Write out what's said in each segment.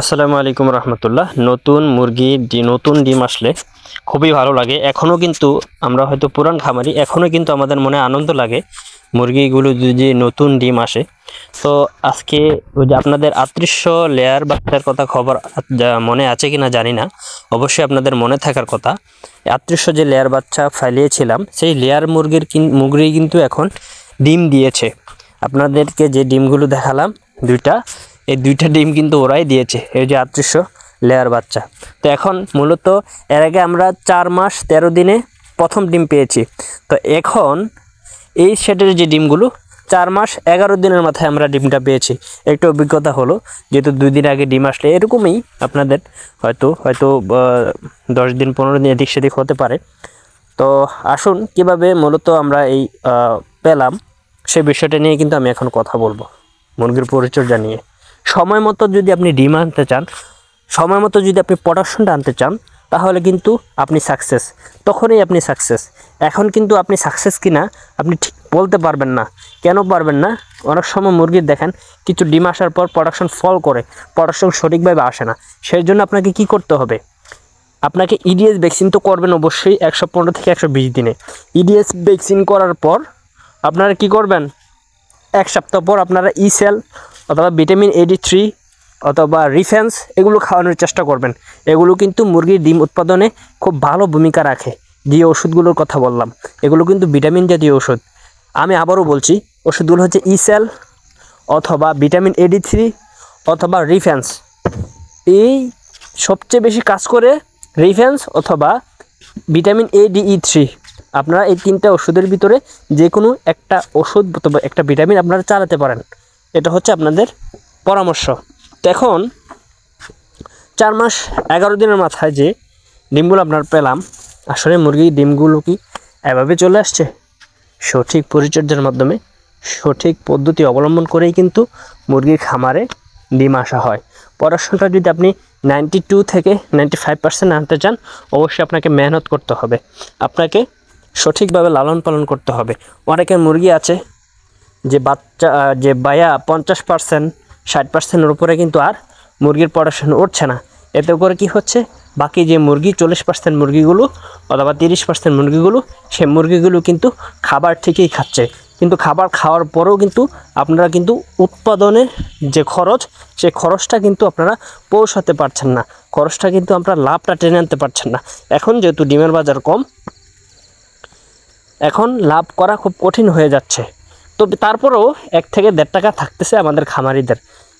আসসালামু আলাইকুম রহমতুল্লাহ। নতুন মুরগি নতুন ডিম আসলে খুবই ভালো লাগে। এখনও কিন্তু আমরা হয়তো পুরান খামারি, এখনও কিন্তু আমাদের মনে আনন্দ লাগে মুরগিগুলো যদি নতুন ডিম আসে। তো আজকে ওই যে আপনাদের 3800 লেয়ার বাচ্চার কথা খবর মনে আছে কিনা জানি না, অবশ্যই আপনাদের মনে থাকার কথা। 3800 যে লেয়ার বাচ্চা ফেলিয়েছিলাম, সেই লেয়ার মুরগি কিন্তু এখন ডিম দিয়েছে। আপনাদেরকে যে ডিমগুলো দেখালাম এই দুইটা ডিম কিন্তু ওরাই দিয়েছে, এই যে 3800 লেয়ার বাচ্চা। তো এখন মূলত এর আগে আমরা 4 মাস 13 দিনে প্রথম ডিম পেয়েছি। তো এখন এই সেটের যে ডিমগুলো 4 মাস 11 দিনের মাথায় আমরা ডিমটা পেয়েছি। একটু অভিজ্ঞতা হলো, যেহেতু 2 দিন আগে ডিম আসলে এরকমই আপনাদের হয়তো 10 দিন 15 দিন এদিক সেদিক হতে পারে। তো আসুন কিভাবে মূলত আমরা এই পেলাম সেই বিষয়টা নিয়ে কিন্তু আমি এখন কথা বলবো, মুরগির পরিচর্যা নিয়ে। সময় মতো যদি আপনি ডিম আনতে চান, সময় মতো যদি আপনি প্রোডাকশনটা আনতে চান, তাহলে কিন্তু আপনি সাকসেস, তখনই আপনি সাকসেস। এখন কিন্তু আপনি সাকসেস কিনা আপনি ঠিক বলতে পারবেন না। কেন পারবেন না? অনেক সময় মুরগির দেখেন কিছু ডিম আসার পর প্রোডাকশন ফল করে, প্রোডাকশন সঠিকভাবে আসে না। সেই জন্য আপনাকে কি করতে হবে? আপনাকে ইডিএস ভ্যাকসিন তো করবেন অবশ্যই 115 থেকে 120 দিনে। ইডিএস ভ্যাকসিন করার পর আপনারা কি করবেন? 1 সপ্তাহ পর আপনারা ইসেল অথবা ভিটামিন AD3 অথবা রিফেন্স এগুলো খাওয়ানোর চেষ্টা করবেন। এগুলো কিন্তু মুরগির ডিম উৎপাদনে খুব ভালো ভূমিকা রাখে। যে ওষুধগুলোর কথা বললাম, এগুলো কিন্তু ভিটামিন জাতীয় ওষুধ। আমি আবারও বলছি, ওষুধগুলো হচ্ছে ইসেল অথবা ভিটামিন AD3 অথবা রিফেন্স। এই সবচেয়ে বেশি কাজ করে রিফেন্স অথবা ভিটামিন ADE3। আপনারা এই 3টা ওষুধের ভিতরে যে কোনো একটা ওষুধ অথবা একটা ভিটামিন আপনারা চালাতে পারেন। এটা হচ্ছে আপনাদের পরামর্শ। তো এখন 4 মাস 11 দিনের মাথায় যে ডিমগুলো আপনারা পেলাম, আসলে মুরগির ডিমগুলো কি এভাবে চলে আসছে? সঠিক পরিচর্যার মাধ্যমে, সঠিক পদ্ধতি অবলম্বন করেই কিন্তু মুরগির খামারে ডিম আসা হয়। প্রোডাকশনটা যদি আপনি 92 থেকে 95% আনতে চান, অবশ্যই আপনাকে মেহনত করতে হবে, আপনাকে সঠিকভাবে লালন পালন করতে হবে। অনেকের মুরগি আছে যে বায়া 50% 60%-এর উপরে কিন্তু আর মুরগির প্রোডাকশন উঠছে না। এতে করে কি হচ্ছে? বাকি যে মুরগি 40% মুরগিগুলো অথবা 30% মুরগিগুলো, সেই মুরগিগুলো কিন্তু খাবার ঠিকই খাচ্ছে, কিন্তু খাবার খাওয়ার পরেও কিন্তু আপনারা কিন্তু উৎপাদনের যে খরচ, সেই খরচটা কিন্তু আপনারা পৌঁছাতে পারছেন না। খরচটা কিন্তু আপনারা লাভটা টেনে আনতে পারছেন না। এখন যেহেতু ডিমের বাজার কম, এখন লাভ করা খুব কঠিন হয়ে যাচ্ছে। তবে তারপরেও 1 থেকে 1.5 টাকা থাকতেছে আমাদের খামারিদের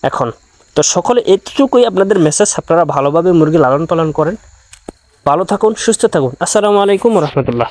এখন। তো সকলে এতটুকুই আপনাদের মেসেজ, আপনারা ভালোভাবে মুরগি লালন পালন করেন। ভালো থাকুন, সুস্থ থাকুন। আসসালামু আলাইকুম রহমতুল্লাহ।